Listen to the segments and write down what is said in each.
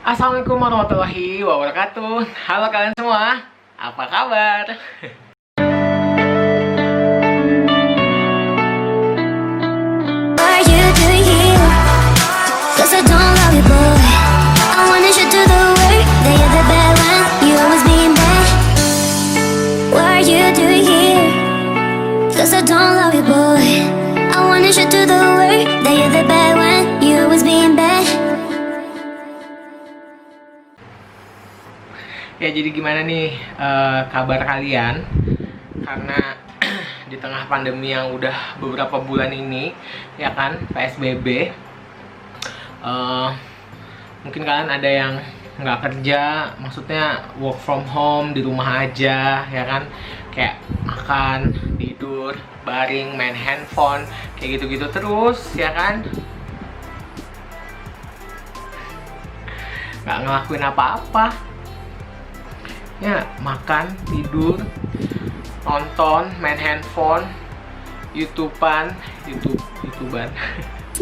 Assalamualaikum warahmatullahi wabarakatuh. Halo kalian semua, apa kabar? Are you doing here? 'Cause I don't love you, boy. I wanna shoot to the way that you're the bad one. You always being bad. What are you doing here? 'Cause I don't love you, boy. I wanna shoot to the way that you're the bad one. You always being bad. Ya jadi gimana nih kabar kalian? Karena di tengah pandemi yang udah beberapa bulan ini, ya kan, PSBB, mungkin kalian ada yang nggak kerja, maksudnya work from home, di rumah aja, ya kan, kayak makan, tidur, baring, main handphone, kayak gitu-gitu terus, ya kan, nggak ngelakuin apa-apa. Ya, makan, tidur, nonton, main handphone, YouTubean.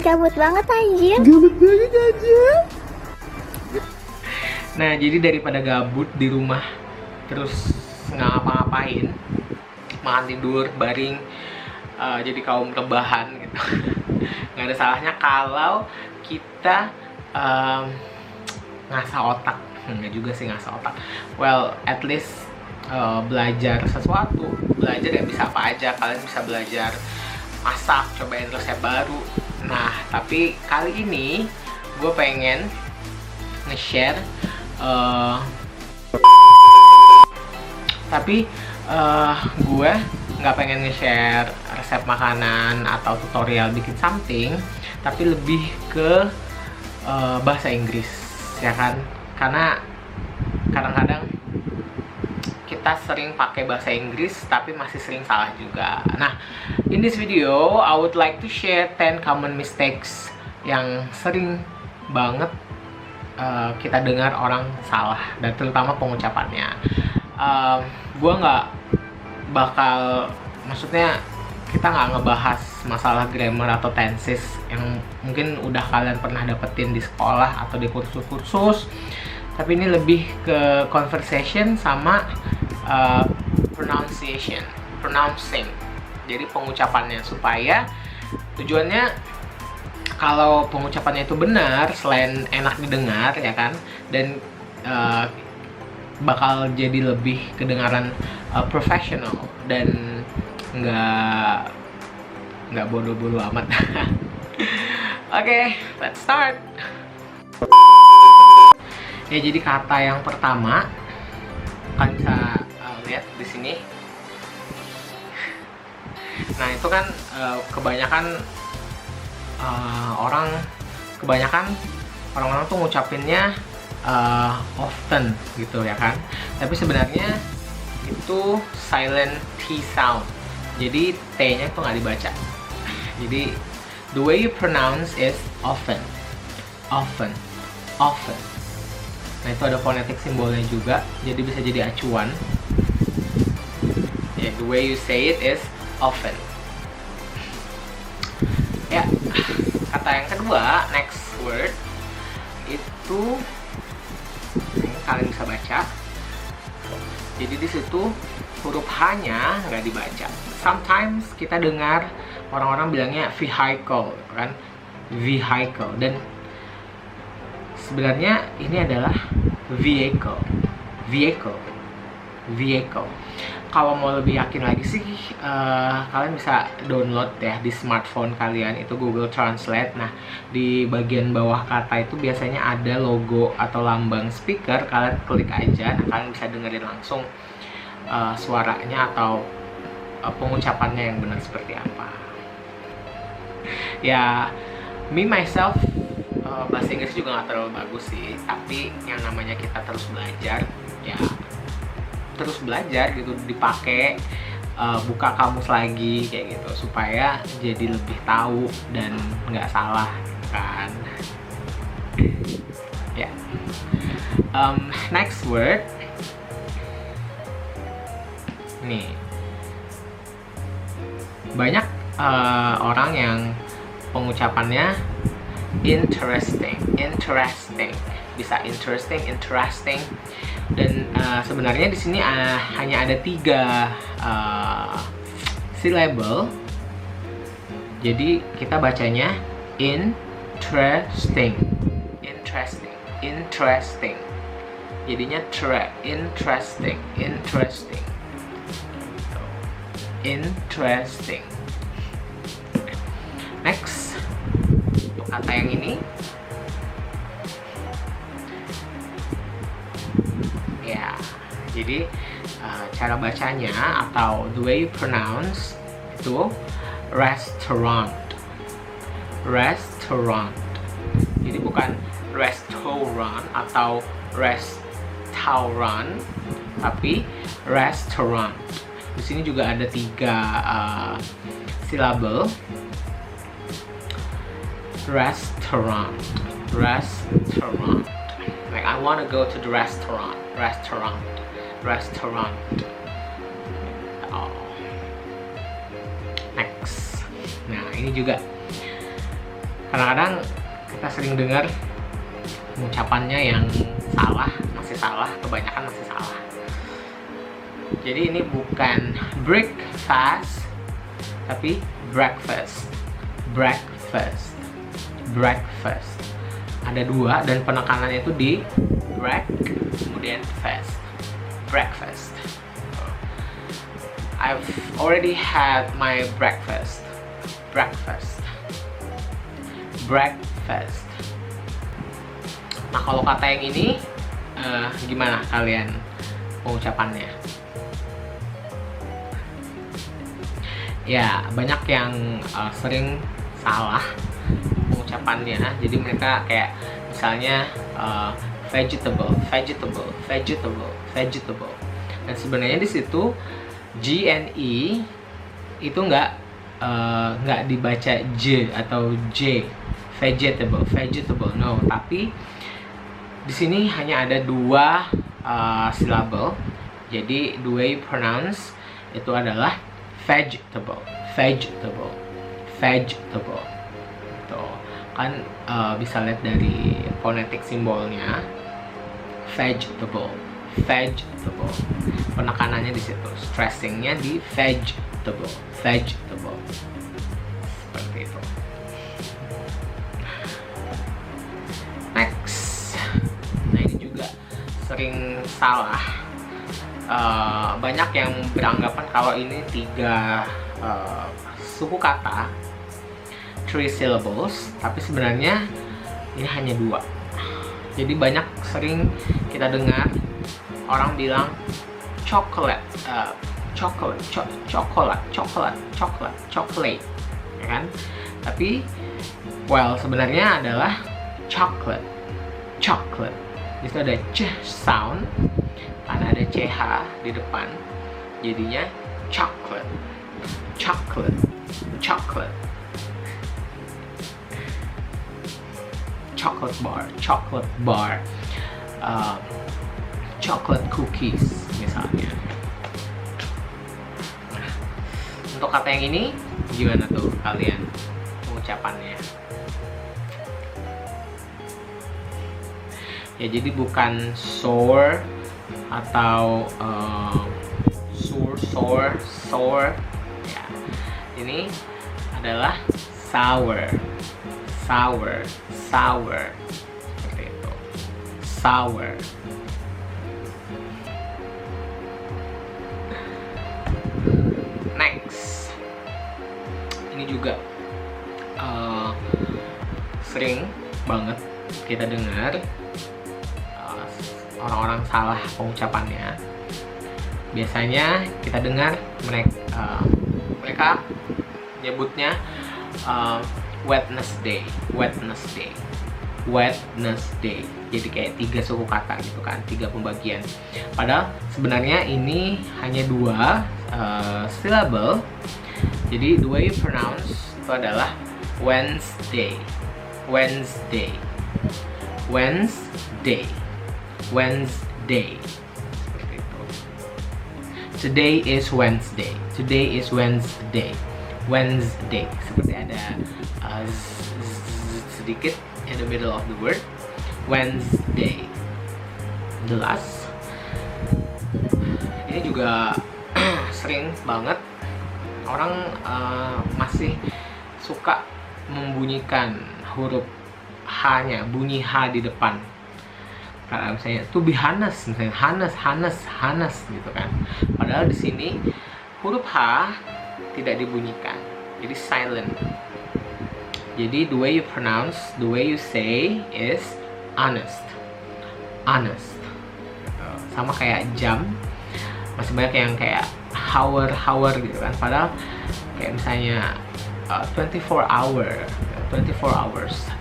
Gabut banget anjir. Nah, jadi daripada gabut di rumah terus nggak ngapa-ngapain, makan, tidur, baring, jadi kaum rebahan gitu. Nggak ada salahnya kalau kita ngasah otak. Nggak juga sih ngasah otak. Well, at least belajar sesuatu. Belajar ya bisa apa aja. Kalian bisa belajar masak, cobain resep baru. Nah, tapi kali ini gue pengen nge-share gue nggak pengen nge-share resep makanan atau tutorial bikin something, tapi lebih ke bahasa Inggris, ya kan? Karena kadang-kadang kita sering pakai bahasa Inggris tapi masih sering salah juga. Nah, in this video I would like to share 10 common mistakes yang sering banget kita dengar orang salah, dan terutama pengucapannya. Gue nggak bakal, maksudnya kita nggak ngebahas masalah grammar atau tenses yang mungkin udah kalian pernah dapetin di sekolah atau di kursus-kursus, tapi ini lebih ke conversation sama pronouncing, jadi pengucapannya, supaya tujuannya kalau pengucapannya itu benar, selain enak didengar, ya kan, dan bakal jadi lebih kedengaran profesional dan nggak bodoh-bodoh amat. Oke, let's start. Ya, jadi kata yang pertama kalian bisa lihat di sini. Nah, itu kan kebanyakan orang-orang tuh ngucapinnya often gitu, ya kan, tapi sebenarnya itu silent T sound, jadi T-nya tuh nggak dibaca. Jadi the way you pronounce is often. Nah, itu ada phonetic simbolnya juga, jadi bisa jadi acuan. Ya, the way you say it is often. Ya, kata yang kedua, next word, itu kalian bisa baca. Jadi di situ huruf H-nya nggak dibaca. Sometimes kita dengar orang-orang bilangnya vehicle, kan? Vehicle, dan sebenarnya ini adalah vehicle. Kalau mau lebih yakin lagi sih, kalian bisa download ya di smartphone kalian, itu Google Translate. Nah, di bagian bawah kata itu biasanya ada logo atau lambang speaker, kalian klik aja. Nah, kalian bisa dengerin langsung suaranya atau pengucapannya yang benar seperti apa. Ya, me myself, bahasa Inggris juga nggak terlalu bagus sih, tapi yang namanya kita terus belajar, ya terus belajar gitu, dipakai, buka kamus lagi kayak gitu, supaya jadi lebih tahu dan nggak salah, kan. Ya, next word nih, banyak orang yang pengucapannya interesting, interesting. Bisa interesting, interesting. Dan sebenarnya di sini hanya ada 3 syllable. Jadi kita bacanya interesting, interesting, interesting. Jadinya interesting, interesting, interesting. Next, untuk kata yang ini, ya, jadi cara bacanya atau the way you pronounce itu restaurant, restaurant. Jadi bukan restoran atau restaurant, tapi restaurant. Di sini juga ada 3 syllable. Restaurant, restaurant. Like I want to go to the restaurant, restaurant, restaurant. Oh. Next. Nah, ini juga kadang-kadang kita sering dengar pengucapannya yang salah, kebanyakan masih salah. Jadi ini bukan breakfast, tapi breakfast, breakfast, breakfast. Ada 2 dan penekanannya itu di break kemudian fast, breakfast. I've already had my breakfast, breakfast, breakfast. Nah, kalau kata yang ini gimana kalian pengucapannya? Ya, banyak yang sering salah pengucapannya. Jadi mereka kayak misalnya vegetable, vegetable, vegetable, vegetable. Dan sebenarnya di situ GNE itu nggak dibaca J atau J, vegetable, vegetable, no. Tapi di sini hanya ada 2 syllable. Jadi the way you pronounce itu adalah vegetable, vegetable, vegetable. Tuh kan bisa lihat dari phonetic simbolnya, vegetable, vegetable. Penekanannya di situ, stressingnya di vegetable, vegetable. Seperti itu. Next. Nah, ini juga sering salah. Banyak yang beranggapan kalau ini 3 suku kata, 3 syllables, tapi sebenarnya ini hanya 2. Jadi banyak sering kita dengar orang bilang chocolate, chocolate, chocolate, chocolate, chocolate, chocolate, ya kan? Tapi well sebenarnya adalah chocolate, chocolate. Di situ ada ch sound, karena ada ch di depan, jadinya chocolate, chocolate, chocolate. Chocolate bar, chocolate bar, chocolate cookies misalnya. Nah, untuk kata yang ini gimana tuh kalian pengucapannya? Ya, jadi bukan sour atau sour. Ya, ini adalah sour, sour, sour. Seperti itu, sour. Next, ini juga sering banget kita dengar orang-orang salah pengucapannya. Biasanya kita dengar mereka nyebutnya Wednesday, Wednesday, Wednesday. Jadi kayak 3 suku kata gitu kan, 3 pembagian. Padahal sebenarnya ini hanya 2 syllable. Jadi the way you pronounce itu adalah Wednesday, Wednesday, Wednesday, Wednesday. Seperti itu. Today is Wednesday, today is Wednesday, Wednesday. Seperti ada sedikit in the middle of the word. Wednesday. The last. Ini juga sering banget orang masih suka membunyikan huruf H-nya, bunyi H di depan. Karena misalnya to be honest, misalnya Hanes gitu kan. Padahal di sini huruf H tidak dibunyikan, jadi silent. Jadi the way you pronounce, the way you say is honest. Sama kayak jam, masih banyak yang kayak hour gitu kan. Padahal kayak misalnya 24 hours,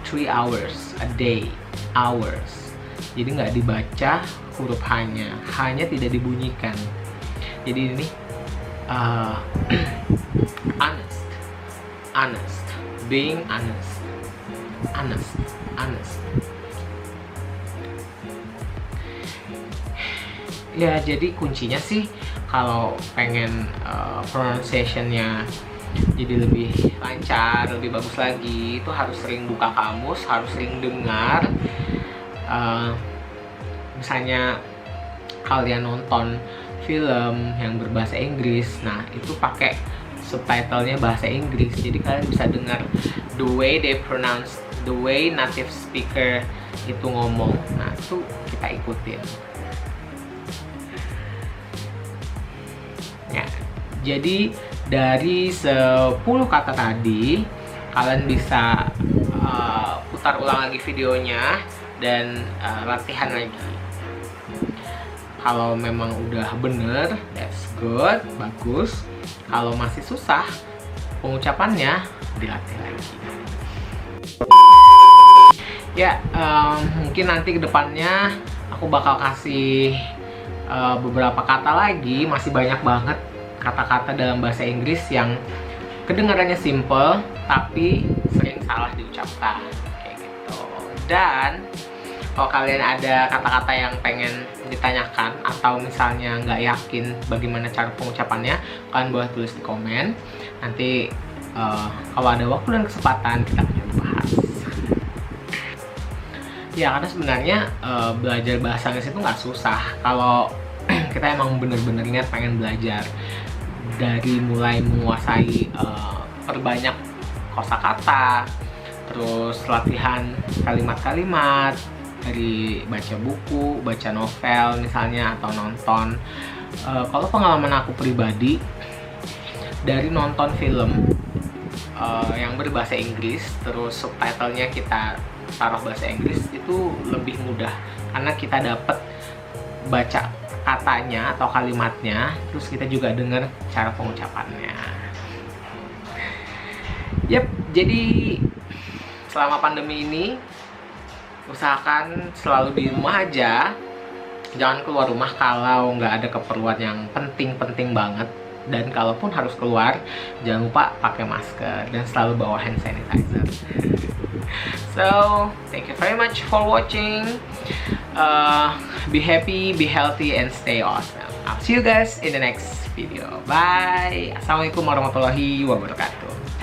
3 hours a day, hours. Jadi nggak dibaca huruf H-nya, H-nya tidak dibunyikan. Jadi ini honest, being honest. Ya, jadi kuncinya sih kalau pengen pronunciation-nya jadi lebih lancar, lebih bagus lagi, itu harus sering buka kamus, harus sering dengar. Misalnya kalian nonton film yang berbahasa Inggris, nah itu pakai subtitlenya bahasa Inggris, jadi kalian bisa dengar the way they pronounce, the way native speaker itu ngomong. Nah itu kita ikutin ya. Jadi dari 10 kata tadi kalian bisa putar ulang lagi videonya dan latihan lagi. Kalau memang udah bener, that's good, bagus. Kalau masih susah pengucapannya, dilatih lagi. Ya, mungkin nanti kedepannya aku bakal kasih beberapa kata lagi. Masih banyak banget kata-kata dalam bahasa Inggris yang kedengarannya simple tapi sering salah diucapkan kayak gitu. Dan kalau kalian ada kata-kata yang pengen ditanyakan atau misalnya nggak yakin bagaimana cara pengucapannya, kalian boleh tulis di komen. Nanti kalau ada waktu dan kesempatan kita akan bahas. Ya, karena sebenarnya belajar bahasa Inggris itu nggak susah kalau kita emang bener-bener niat pengen belajar. Dari mulai menguasai perbanyak kosakata, terus latihan kalimat-kalimat, dari baca buku, baca novel misalnya, atau nonton. Kalau pengalaman aku pribadi, dari nonton film yang berbahasa Inggris, terus subtitlenya kita taruh bahasa Inggris, itu lebih mudah karena kita dapat baca katanya atau kalimatnya, terus kita juga dengar cara pengucapannya. Yep, jadi selama pandemi ini usahakan selalu di rumah aja, jangan keluar rumah kalau nggak ada keperluan yang penting-penting banget. Dan kalaupun harus keluar, jangan lupa pakai masker dan selalu bawa hand sanitizer. So, thank you very much for watching. Be happy, be healthy, and stay awesome. I'll see you guys in the next video. Bye. Assalamualaikum warahmatullahi wabarakatuh.